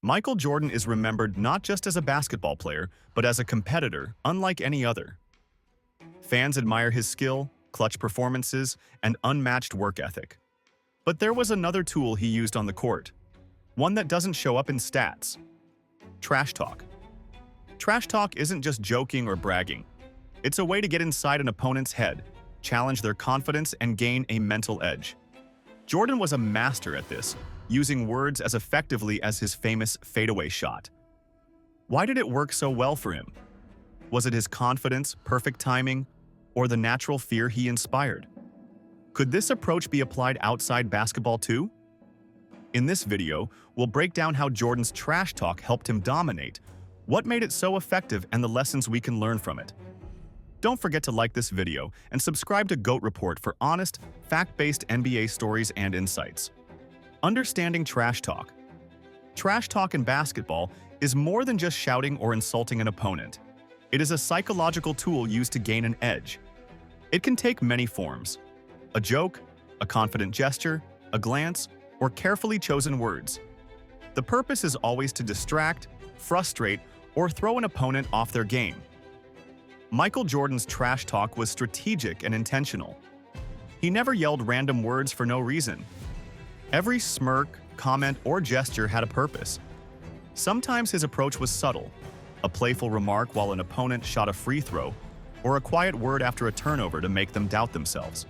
Michael Jordan is remembered not just as a basketball player, but as a competitor unlike any other. Fans admire his skill, clutch performances, and unmatched work ethic. But there was another tool he used on the court, one that doesn't show up in stats: trash talk. Trash talk isn't just joking or bragging. It's a way to get inside an opponent's head, challenge their confidence, and gain a mental edge. Jordan was a master at this, using words as effectively as his famous fadeaway shot. Why did it work so well for him? Was it his confidence, perfect timing, or the natural fear he inspired? Could this approach be applied outside basketball too? In this video, we'll break down how Jordan's trash talk helped him dominate, what made it so effective, and the lessons we can learn from it. Don't forget to like this video and subscribe to G.O.A.T Report for honest, fact-based NBA stories and insights. Understanding trash talk. Trash talk in basketball is more than just shouting or insulting an opponent. It is a psychological tool used to gain an edge. It can take many forms: a joke, a confident gesture, a glance, or carefully chosen words. The purpose is always to distract, frustrate, or throw an opponent off their game. Michael Jordan's trash talk was strategic and intentional. He never yelled random words for no reason. Every smirk, comment, or gesture had a purpose. Sometimes his approach was subtle: a playful remark while an opponent shot a free throw, or a quiet word after a turnover to make them doubt themselves.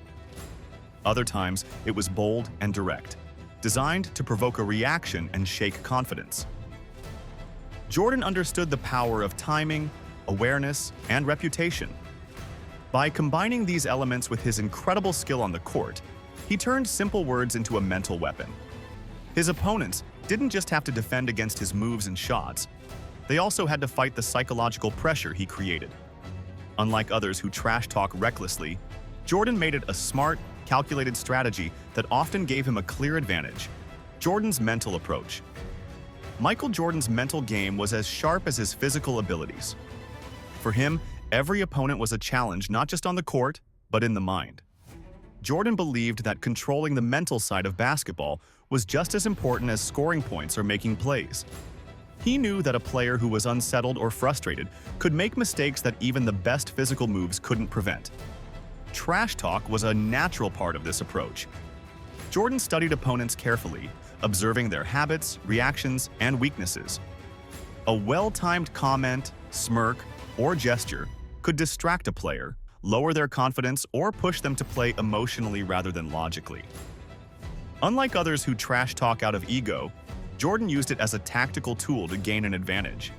Other times, it was bold and direct, designed to provoke a reaction and shake confidence. Jordan understood the power of timing, awareness, and reputation. By combining these elements with his incredible skill on the court, he turned simple words into a mental weapon. His opponents didn't just have to defend against his moves and shots, they also had to fight the psychological pressure he created. Unlike others who trash talk recklessly, Jordan made it a smart, calculated strategy that often gave him a clear advantage: Jordan's mental approach. Michael Jordan's mental game was as sharp as his physical abilities. For him, every opponent was a challenge not just on the court, but in the mind. Jordan believed that controlling the mental side of basketball was just as important as scoring points or making plays. He knew that a player who was unsettled or frustrated could make mistakes that even the best physical moves couldn't prevent. Trash talk was a natural part of this approach. Jordan studied opponents carefully, observing their habits, reactions, and weaknesses. A well-timed comment, smirk, or gesture could distract a player, lower their confidence, or push them to play emotionally rather than logically. Unlike others who trash talk out of ego, Jordan used it as a tactical tool to gain an advantage.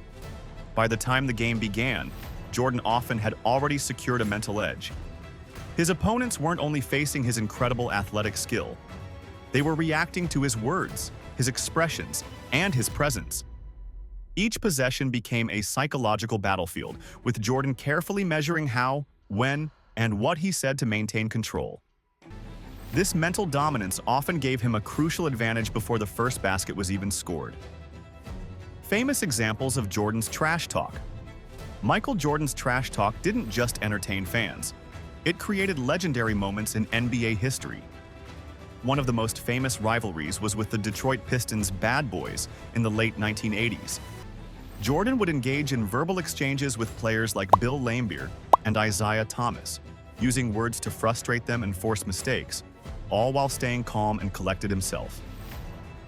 By the time the game began, Jordan often had already secured a mental edge. His opponents weren't only facing his incredible athletic skill, they were reacting to his words, his expressions, and his presence. Each possession became a psychological battlefield, with Jordan carefully measuring how, when, and what he said to maintain control. This mental dominance often gave him a crucial advantage before the first basket was even scored. Famous examples of Jordan's trash talk. Michael Jordan's trash talk didn't just entertain fans. It created legendary moments in NBA history. One of the most famous rivalries was with the Detroit Pistons' Bad Boys in the late 1980s. Jordan would engage in verbal exchanges with players like Bill Laimbeer and Isaiah Thomas, using words to frustrate them and force mistakes, all while staying calm and collected himself.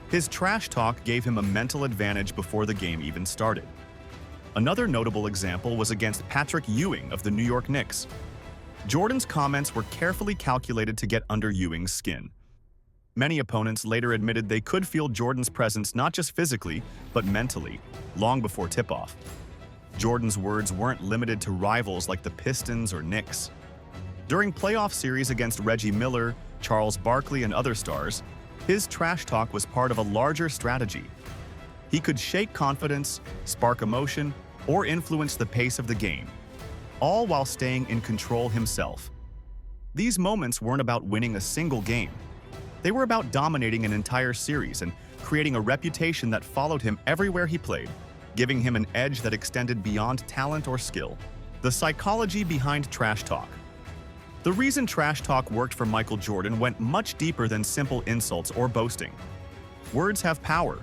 His trash talk gave him a mental advantage before the game even started. Another notable example was against Patrick Ewing of the New York Knicks. Jordan's comments were carefully calculated to get under Ewing's skin. Many opponents later admitted they could feel Jordan's presence not just physically, but mentally, long before tip-off. Jordan's words weren't limited to rivals like the Pistons or Knicks. During playoff series against Reggie Miller, Charles Barkley, and other stars, his trash talk was part of a larger strategy. He could shake confidence, spark emotion, or influence the pace of the game, all while staying in control himself. These moments weren't about winning a single game. They were about dominating an entire series and creating a reputation that followed him everywhere he played, giving him an edge that extended beyond talent or skill. The psychology behind trash talk. The reason trash talk worked for Michael Jordan went much deeper than simple insults or boasting. Words have power.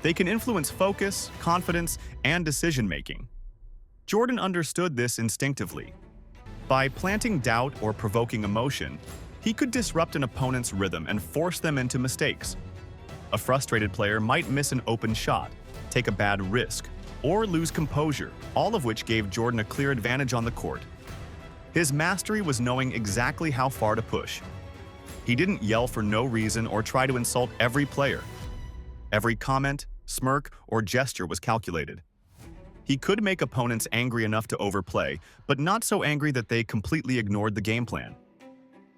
They can influence focus, confidence, and decision-making. Jordan understood this instinctively. By planting doubt or provoking emotion, he could disrupt an opponent's rhythm and force them into mistakes. A frustrated player might miss an open shot, take a bad risk, or lose composure, all of which gave Jordan a clear advantage on the court. His mastery was knowing exactly how far to push. He didn't yell for no reason or try to insult every player. Every comment, smirk, or gesture was calculated. He could make opponents angry enough to overplay, but not so angry that they completely ignored the game plan.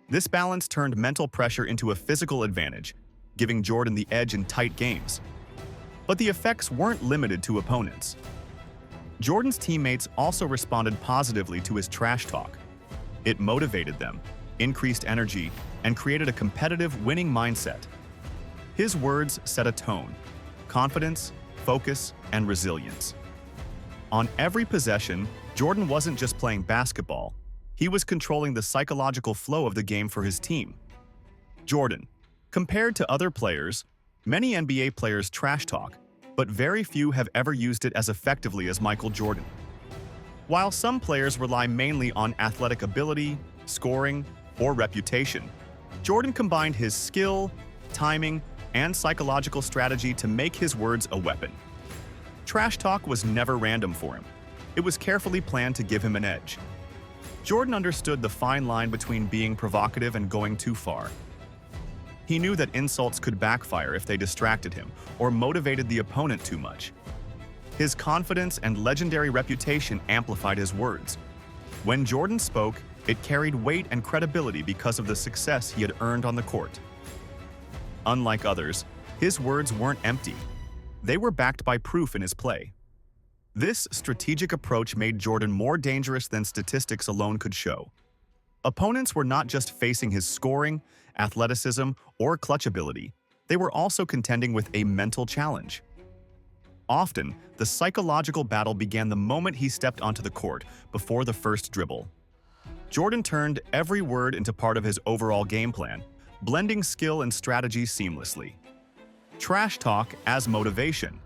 This balance turned mental pressure into a physical advantage, giving Jordan the edge in tight games. But the effects weren't limited to opponents. Jordan's teammates also responded positively to his trash talk. It motivated them, increased energy, and created a competitive, winning mindset. His words set a tone: confidence, focus, and resilience. On every possession, Jordan wasn't just playing basketball, he was controlling the psychological flow of the game for his team. Jordan, compared to other players, many NBA players trash talk, but very few have ever used it as effectively as Michael Jordan. While some players rely mainly on athletic ability, scoring, or reputation, Jordan combined his skill, timing, and psychological strategy to make his words a weapon. Trash talk was never random for him. It was carefully planned to give him an edge. Jordan understood the fine line between being provocative and going too far. He knew that insults could backfire if they distracted him or motivated the opponent too much. His confidence and legendary reputation amplified his words. When Jordan spoke, it carried weight and credibility because of the success he had earned on the court. Unlike others, his words weren't empty. They were backed by proof in his play. This strategic approach made Jordan more dangerous than statistics alone could show. Opponents were not just facing his scoring, athleticism, or clutch ability, they were also contending with a mental challenge. Often, the psychological battle began the moment he stepped onto the court, before the first dribble. Jordan turned every word into part of his overall game plan, blending skill and strategy seamlessly. Trash talk as motivation.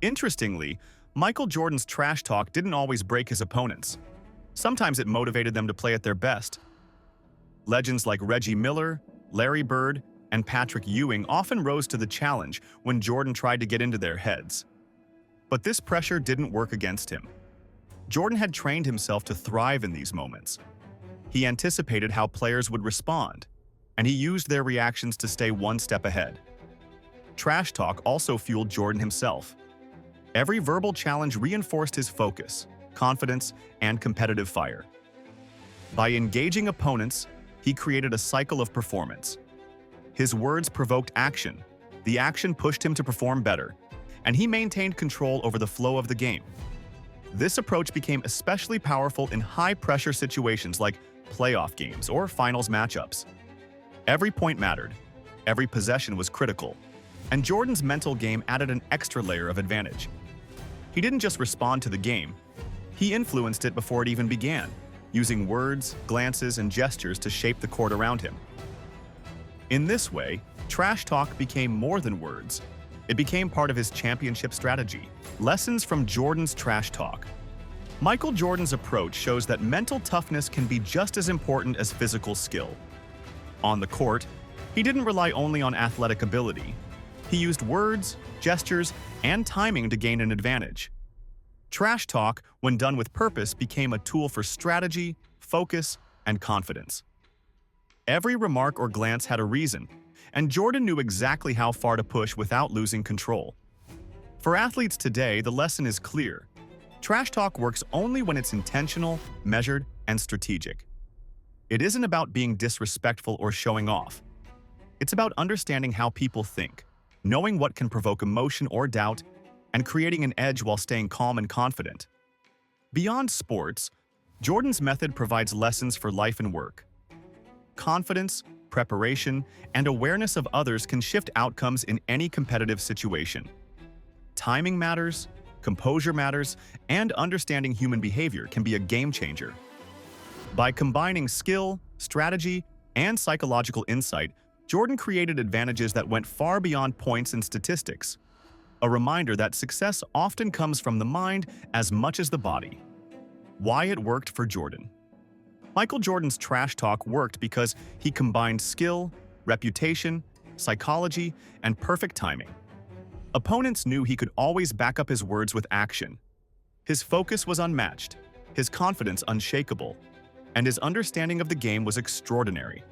Interestingly, Michael Jordan's trash talk didn't always break his opponents. Sometimes it motivated them to play at their best. Legends like Reggie Miller, Larry Bird, and Patrick Ewing often rose to the challenge when Jordan tried to get into their heads. But this pressure didn't work against him. Jordan had trained himself to thrive in these moments. He anticipated how players would respond, and he used their reactions to stay one step ahead. Trash talk also fueled Jordan himself. Every verbal challenge reinforced his focus, confidence, and competitive fire. By engaging opponents, he created a cycle of performance. His words provoked action, the action pushed him to perform better, and he maintained control over the flow of the game. This approach became especially powerful in high-pressure situations like playoff games or finals matchups. Every point mattered, every possession was critical, and Jordan's mental game added an extra layer of advantage. He didn't just respond to the game, he influenced it before it even began, using words, glances, and gestures to shape the court around him. In this way, trash talk became more than words. It became part of his championship strategy. Lessons from Jordan's trash talk. Michael Jordan's approach shows that mental toughness can be just as important as physical skill. On the court, he didn't rely only on athletic ability. He used words, gestures, and timing to gain an advantage. Trash talk, when done with purpose, became a tool for strategy, focus, and confidence. Every remark or glance had a reason, and Jordan knew exactly how far to push without losing control. For athletes today, the lesson is clear. Trash talk works only when it's intentional, measured, and strategic. It isn't about being disrespectful or showing off. It's about understanding how people think, knowing what can provoke emotion or doubt, and creating an edge while staying calm and confident. Beyond sports, Jordan's method provides lessons for life and work. Confidence, preparation, and awareness of others can shift outcomes in any competitive situation. Timing matters, composure matters, and understanding human behavior can be a game changer. By combining skill, strategy, and psychological insight, Jordan created advantages that went far beyond points and statistics. a reminder that success often comes from the mind as much as the body. Why it worked for Jordan. Michael Jordan's trash talk worked because he combined skill, reputation, psychology, and perfect timing. Opponents knew he could always back up his words with action. His focus was unmatched, his confidence unshakable, and his understanding of the game was extraordinary.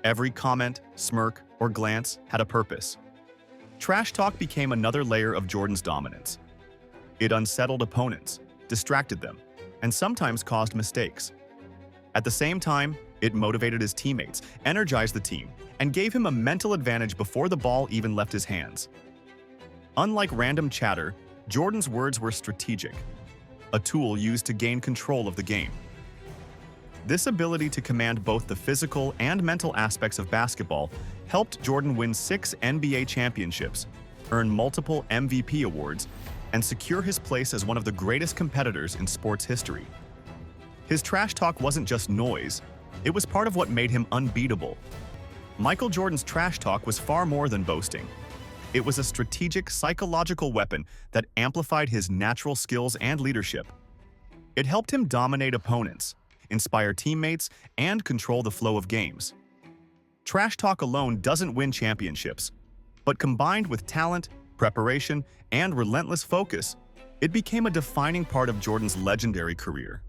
Every comment, smirk, or glance had a purpose. Trash talk became another layer of Jordan's dominance. It unsettled opponents, distracted them, and sometimes caused mistakes. At the same time, it motivated his teammates, energized the team, and gave him a mental advantage before the ball even left his hands. Unlike random chatter, Jordan's words were strategic, a tool used to gain control of the game. This ability to command both the physical and mental aspects of basketball helped Jordan win 6 NBA championships, earn multiple MVP awards, and secure his place as one of the greatest competitors in sports history. His trash talk wasn't just noise, it was part of what made him unbeatable. Michael Jordan's trash talk was far more than boasting. It was a strategic psychological weapon that amplified his natural skills and leadership. It helped him dominate opponents, inspire teammates, and control the flow of games. Trash talk alone doesn't win championships, but combined with talent, preparation, and relentless focus, it became a defining part of Jordan's legendary career.